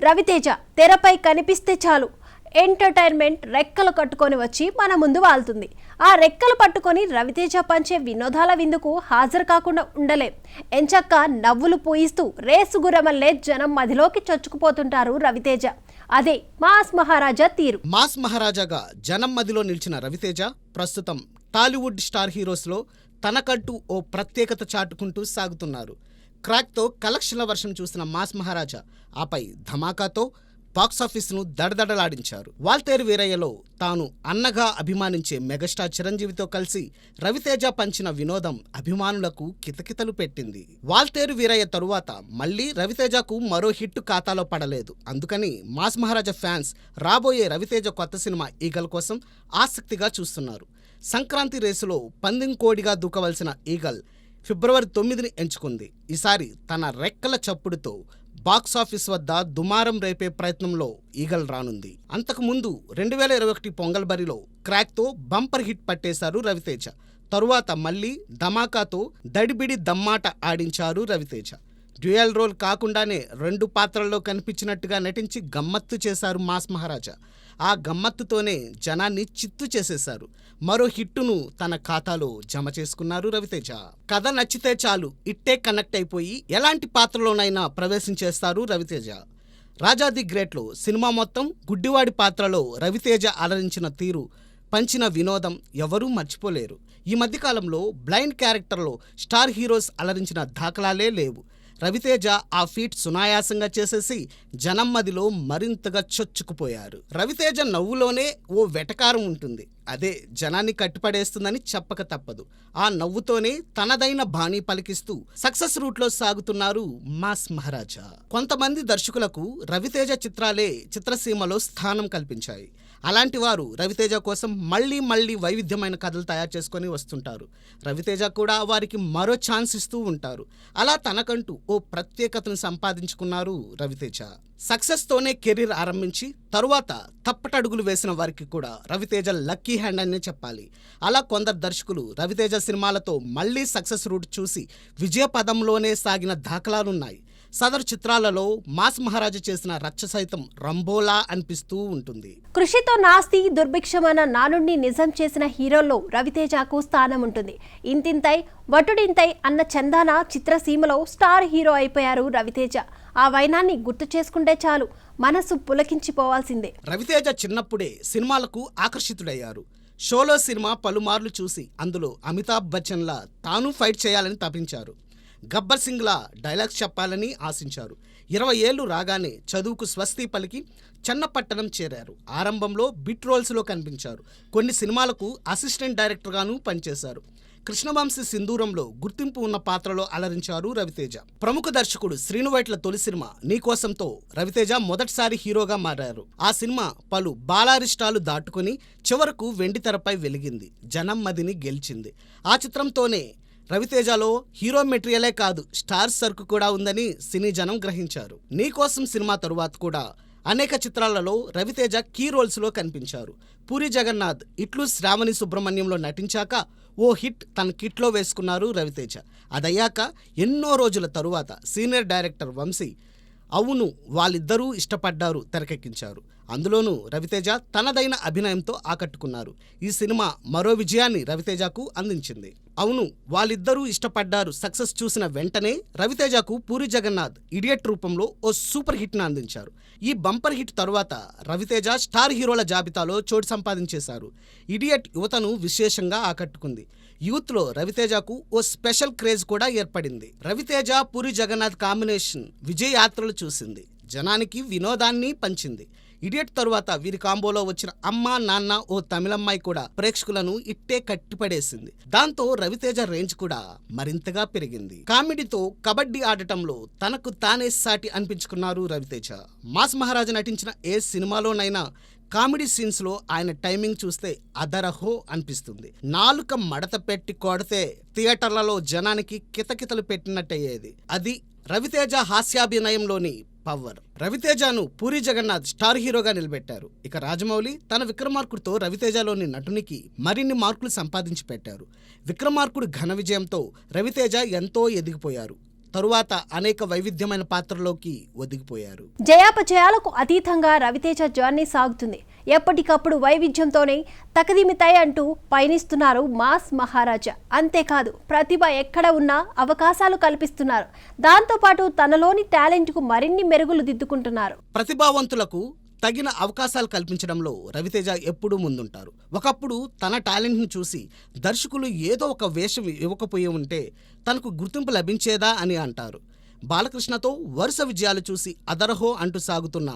రవితేజ తెరపై కనిపిస్తే చాలు ఎంటర్టైన్మెంట్ రెక్కలు కట్టుకొని వచ్చి మన ముందు వాళ్తుంది. ఆ రెక్కలు పట్టుకొని రవితేజ పంచే వినోదాల విందుకు హాజరు కాకుండా ఉండలేం. ఎంచక్క నవ్వులు పూయిస్తూ రేసు గుర్రమల్లే జనం మదిలోకి చొచ్చుకుపోతుంటారు రవితేజ. అదే మాస్ మహారాజా తీరు. మాస్ మహారాజాగా జనం మదిలో నిలిచిన రవితేజ ప్రస్తుతం టాలీవుడ్ స్టార్ హీరోస్లో తనకంటూ ఓ ప్రత్యేకత చాటుకుంటూ సాగుతున్నారు. క్రాక్తో కలెక్షన్ల వర్షం చూసిన మాస్ మహారాజా ఆపై ధమాకాతో బాక్సాఫీస్ను దడదడలాడించారు. వాల్తేరు వీరయ్యలో తాను అన్నగా అభిమానించే మెగాస్టార్ చిరంజీవితో కలిసి రవితేజ పంచిన వినోదం అభిమానులకు కితకితలు పెట్టింది. వాల్తేరు వీరయ్య తరువాత మళ్లీ రవితేజకు మరో హిట్ ఖాతాలో పడలేదు. అందుకని మాస్ మహారాజా ఫ్యాన్స్ రాబోయే రవితేజ కొత్త సినిమా ఈగల్ కోసం ఆసక్తిగా చూస్తున్నారు. సంక్రాంతి రేసులో పందెం కోడిగా దూకవలసిన ఈగల్ ఫిబ్రవరి 9ని ఎంచుకుంది. ఈసారి తన రెక్కల చప్పుడుతో బాక్సాఫీస్ వద్ద దుమారం రేపే ప్రయత్నంలో ఈగల్ రానుంది. అంతకుముందు 2021 పొంగల్ బరిలో క్రాక్తో బంపర్ హిట్ పట్టేశారు రవితేజ. తరువాత మళ్లీ ధమాకాతో దడిబిడి దమ్మాట ఆడించారు రవితేజ. డ్యూయల్ రోల్ కాకుండానే 2 పాత్రల్లో కనిపించినట్టుగా నటించి గమ్మత్తు చేశారు మాస్ మహారాజా. ఆ గమ్మత్తుతోనే జనాన్ని చిత్తు చేసేశారు. మరో హిట్టును తన ఖాతాలో జమ చేసుకున్నారు రవితేజ. కథ నచ్చితే చాలు ఇట్టే కనెక్ట్ అయిపోయి ఎలాంటి పాత్రలోనైనా ప్రవేశించేస్తారు రవితేజ. రాజా ది గ్రేట్లో సినిమా మొత్తం గుడ్డివాడి పాత్రలో రవితేజ అలరించిన తీరు, పంచిన వినోదం ఎవరూ మర్చిపోలేరు. ఈ మధ్యకాలంలో బ్లైండ్ క్యారెక్టర్లో స్టార్ హీరోస్ అలరించిన దాఖలాలే లేవు. రవితేజ ఆ ఫీట్ సునాయాసంగా చేసేసి జనం మదిలో మరింతగా చొచ్చుకుపోయారు. రవితేజ నవ్వులోనే ఓ వెటకారం ఉంటుంది. అదే జనాన్ని కట్టిపడేస్తుందని చెప్పక తప్పదు. ఆ నవ్వుతోనే తనదైన బాణీ పలికిస్తూ సక్సెస్ రూట్లో సాగుతున్నారు మాస్ మహారాజా. కొంతమంది దర్శకులకు రవితేజ చిత్రాలే చిత్రసీమలో స్థానం కల్పించాయి. అలాంటి వారు రవితేజ కోసం మళ్ళీ వైవిధ్యమైన కథలు తయారు చేసుకొని వస్తుంటారు. రవితేజ కూడా వారికి మరో ఛాన్స్ ఇస్తూ ఉంటారు. అలా తనకంటూ ఓ ప్రత్యేకతను సంపాదించుకున్నారు రవితేజ. సక్సెస్తోనే కెరీర్ ఆరంభించి తరువాత తప్పటడుగులు వేసిన వారికి కూడా రవితేజ లక్కీ హ్యాండ్ అనే చెప్పాలి. అలా కొందరు దర్శకులు రవితేజ సినిమాలతో మళ్లీ సక్సెస్ రూట్ చూసి విజయ పదంలోనే సాగిన దాఖలాలున్నాయి. సదరు చిత్రాలలో మాస్ మహారాజా చేసిన రచ్చ సైతం రంబోలా అనిపిస్తూ ఉంటుంది. కృషితో నాస్తి దుర్భిక్షమైన నానుడిని నిజం చేసిన హీరోల్లో రవితేజకు స్థానం ఉంటుంది. ఇంతింతై వటుడింతై అన్న చందాన చిత్రసీమలో స్టార్ హీరో అయిపోయారు రవితేజ. ఆ వైనాన్ని గుర్తు చేసుకుంటే చాలు మనసు పులకించిపోవాల్సిందే. రవితేజ చిన్నప్పుడే సినిమాలకు ఆకర్షితుడయ్యారు. షోలో సినిమా పలుమార్లు చూసి అందులో అమితాబ్ బచ్చన్లా తాను ఫైట్ చేయాలని తపించారు. గబ్బర్ సింగ్లా డైలాగ్స్ చెప్పాలని ఆశించారు. 20 ఏళ్లు రాగానే చదువుకు స్వస్తి పలికి చన్నపట్టణం చేరారు. ఆరంభంలో బిట్ రోల్స్లో కనిపించారు. కొన్ని సినిమాలకు అసిస్టెంట్ డైరెక్టర్గాను పనిచేశారు. కృష్ణవంశీ సింధూరంలో గుర్తింపు ఉన్న పాత్రలో అలరించారు రవితేజ. ప్రముఖ దర్శకుడు శ్రీనువైట్ల తొలి సినిమా నీకోసంతో రవితేజ మొదటిసారి హీరోగా మారారు. ఆ సినిమా పలు బాలారిష్టాలు దాటుకుని చివరకు వెండితెరపై వెలిగింది. జనం మదిని గెలిచింది. ఆ చిత్రంతోనే రవితేజలో హీరో మెటీరియలే కాదు స్టార్ సర్కు కూడా ఉందని సినీ జనం గ్రహించారు. నీకోసం సినిమా తరువాత కూడా అనేక చిత్రాలలో రవితేజ కీ రోల్స్లో కనిపించారు. పూరి జగన్నాథ్, ఇట్లు శ్రావణి సుబ్రహ్మణ్యంలో నటించాక ఓ హిట్ తన కిట్లో వేసుకున్నారు రవితేజ. అదయ్యాక ఎన్నో రోజుల తరువాత సీనియర్ డైరెక్టర్ వంశీ అవును వాళ్ళిద్దరూ ఇష్టపడ్డారు తెరకెక్కించారు. అందులోనూ రవితేజ తనదైన అభినయంతో ఆకట్టుకున్నారు. ఈ సినిమా మరో విజయాన్ని రవితేజకు అందించింది. అవును వాళ్ళిద్దరూ ఇష్టపడ్డారు సక్సెస్ చూసిన వెంటనే రవితేజకు పూరి జగన్నాథ్ ఇడియట్ రూపంలో ఓ సూపర్ హిట్ను అందించారు. ఈ బంపర్ హిట్ తరువాత రవితేజ స్టార్ హీరోల జాబితాలో చోటు సంపాదించేశారు. ఇడియట్ యువతను విశేషంగా ఆకట్టుకుంది. యూత్లో రవితేజకు ఓ స్పెషల్ క్రేజ్ కూడా ఏర్పడింది. రవితేజ పూరి జగన్నాథ్ కాంబినేషన్ విజయ యాత్రలు చూసింది. జనానికి వినోదాన్ని పంచింది. ఇడియట్ తరువాత వీరి కాంబోలో వచ్చిన అమ్మా నాన్న ఓ తమిళమ్మాయి కూడా ప్రేక్షకులను ఇట్టే కట్టిపడేసింది. దాంతో రవితేజ రేంజ్ కూడా మరింతగా పెరిగింది. కామెడీతో కబడ్డీ ఆడటంలో తనకు తానే సాటి అనిపించుకున్నారు రవితేజ. మాస్ మహారాజా నటించిన ఏ సినిమాలోనైనా కామెడీ సీన్స్లో ఆయన టైమింగ్ చూస్తే అదరహో అనిపిస్తుంది. నాలుక మడత పెట్టి కొడితే థియేటర్లలో జనానికి కితకితలు పెట్టినట్టయ్యేది. అది రవితేజ హాస్యాభినయంలోని పవర్. రవితేజను పూరి జగన్నాథ్ స్టార్ హీరోగా నిలబెట్టారు. ఇక రాజమౌళి తన విక్రమార్కుడితో రవితేజలోని నటునికి మరిన్ని మార్కులు సంపాదించి పెట్టారు. విక్రమార్కుడు ఘన విజయంతో రవితేజ ఎంతో ఎదిగిపోయారు. తరువాత అనేక వైవిధ్యమైన పాత్రలోకి ఒదిగిపోయారు. జయాపజయాలకు అతీతంగా రవితేజ జర్నీ సాగుతుంది. ఎప్పటికప్పుడు వైవిధ్యంతోనే తకదిమితాయి అంటూ పయనిస్తున్నారు మాస్ మహారాజా. అంతేకాదు ప్రతిభ ఎక్కడ ఉన్నా అవకాశాలు కల్పిస్తున్నారు. దాంతోపాటు తనలోని టాలెంట్కు మరిన్ని మెరుగులు దిద్దుకుంటున్నారు. ప్రతిభావంతులకు తగిన అవకాశాలు కల్పించడంలో రవితేజ ఎప్పుడూ ముందుంటారు. ఒకప్పుడు తన టాలెంట్ను చూసి దర్శకులు ఏదో ఒక వేషం ఇవ్వకపోయి ఉంటే తనకు గుర్తింపు లభించేదా అని అంటారు. బాలకృష్ణతో వరుస విజయాలు చూసి అదరహో అంటూ సాగుతున్న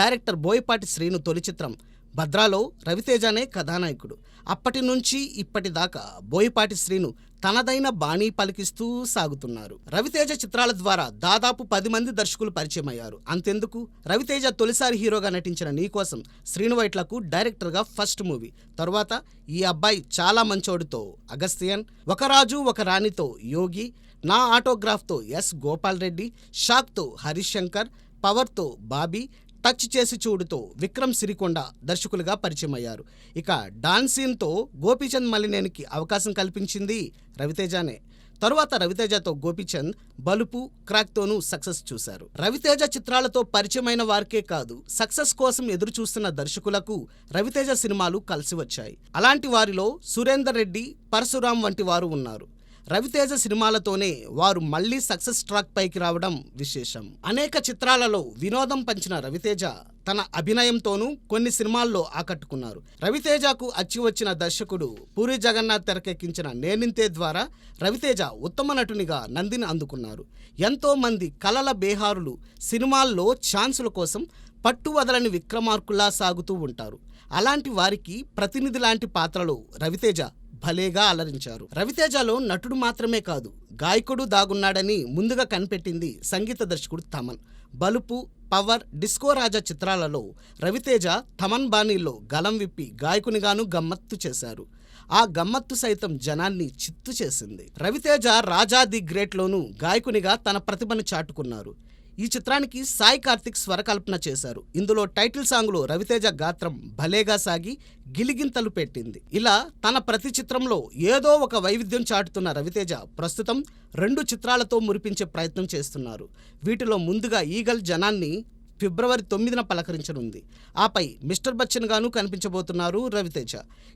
డైరెక్టర్ బోయపాటి శ్రీను తొలి చిత్రం భద్రాలో రవితేజనే కథానాయకుడు. అప్పటి నుంచి ఇప్పటిదాకా బోయపాటి శ్రీను తనదైన బాణీ పలికిస్తూ సాగుతున్నారు. రవితేజ చిత్రాల ద్వారా దాదాపు 10 మంది దర్శకులు పరిచయం అయ్యారు. అంతెందుకు, రవితేజ తొలిసారి హీరోగా నటించిన నీకోసం శ్రీను వైట్లకు డైరెక్టర్గా ఫస్ట్ మూవీ. తరువాత ఈ అబ్బాయి చాలా మంచోడుతో అగస్త్యన్, ఒక రాజు ఒక రాణితో యోగి, నా ఆటోగ్రాఫ్తో ఎస్ గోపాల్ రెడ్డి, షాక్తో హరీష్ శంకర్, పవర్తో బాబీ, టచ్ చేసి చూడుతో విక్రమ్ సిరికొండ దర్శకులుగా పరిచయం అయ్యారు. ఇక డాన్సీన్తో గోపీచంద్ మలినేనికి అవకాశం కల్పించింది రవితేజనే. తరువాత రవితేజతో గోపీచంద్ బలుపు, క్రాక్తోనూ సక్సెస్ చూశారు. రవితేజ చిత్రాలతో పరిచయమైన వారికే కాదు, సక్సెస్ కోసం ఎదురు చూస్తున్న దర్శకులకు రవితేజ సినిమాలు కలిసి వచ్చాయి. అలాంటి వారిలో సురేందర్ రెడ్డి, పరశురాం వంటి వారు ఉన్నారు. రవితేజ సినిమాలతోనే వారు మళ్లీ సక్సెస్ ట్రాక్ పైకి రావడం విశేషం. అనేక చిత్రాలలో వినోదం పంచిన రవితేజ తన అభినయంతోనూ కొన్ని సినిమాల్లో ఆకట్టుకున్నారు. రవితేజకు అచ్చి వచ్చిన దర్శకుడు పూరి జగన్నాథ్ తెరకెక్కించిన నేనింతే ద్వారా రవితేజ ఉత్తమ నటునిగా నందిని అందుకున్నారు. ఎంతో మంది కలల బేహారులు సినిమాల్లో ఛాన్సుల కోసం పట్టు వదలని విక్రమార్కుల్లా సాగుతూ ఉంటారు. అలాంటి వారికి ప్రతినిధి లాంటి పాత్రలో రవితేజ భలేగా అలరించారు. రవితేజలో నటుడు మాత్రమే కాదు, గాయకుడు దాగున్నాడని ముందుగా కనిపెట్టింది సంగీత దర్శకుడు తమన్. బలుపు, పవర్, డిస్కో రాజా చిత్రాలలో రవితేజ తమన్ బాణీల్లో గలం విప్పి గాయకునిగాను గమ్మత్తు చేశారు. ఆ గమ్మత్తు సైతం జనాన్ని చిత్తు చేసింది. రవితేజ రాజా ది గ్రేట్లోనూ గాయకునిగా తన ప్రతిభను చాటుకున్నారు. ఈ చిత్రానికి సాయి కార్తిక్ స్వరకల్పన చేశారు. ఇందులో టైటిల్ సాంగ్లో రవితేజ గాత్రం భలేగా సాగి గిలిగింతలు పెట్టింది. ఇలా తన ప్రతి చిత్రంలో ఏదో ఒక వైవిధ్యం చాటుతున్న రవితేజ ప్రస్తుతం 2 చిత్రాలతో మురిపించే ప్రయత్నం చేస్తున్నారు. వీటిలో ముందుగా ఈగల్ జనాన్ని ఫిబ్రవరి 9న పలకరించనుంది. ఆపై మిస్టర్ బచ్చన్ గాను కనిపించబోతున్నారు రవితేజ.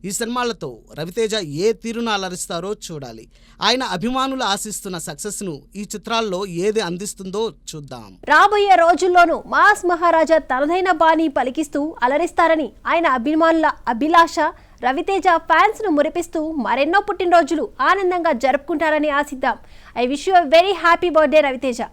ఈ సినిమాలతో రవితేజ ఏ తీరును అలరిస్తారో చూడాలి. ఆయన అభిమానులు ఆశిస్తున్న సక్సెస్ ను ఈ చిత్రాల్లో ఏది అందిస్తుందో చూద్దాం. రాబోయే రోజుల్లోనూ మాస్ మహారాజా తనదైన బాణీ పలికిస్తూ అలరిస్తారని ఆయన అభిమానుల అభిలాష. రవితేజ ఫ్యాన్స్ ను మురిపిస్తూ మరెన్నో పుట్టినరోజులు ఆనందంగా జరుపుకుంటారని ఆశిద్దాం. I wish you a very happy birthday Raviteja.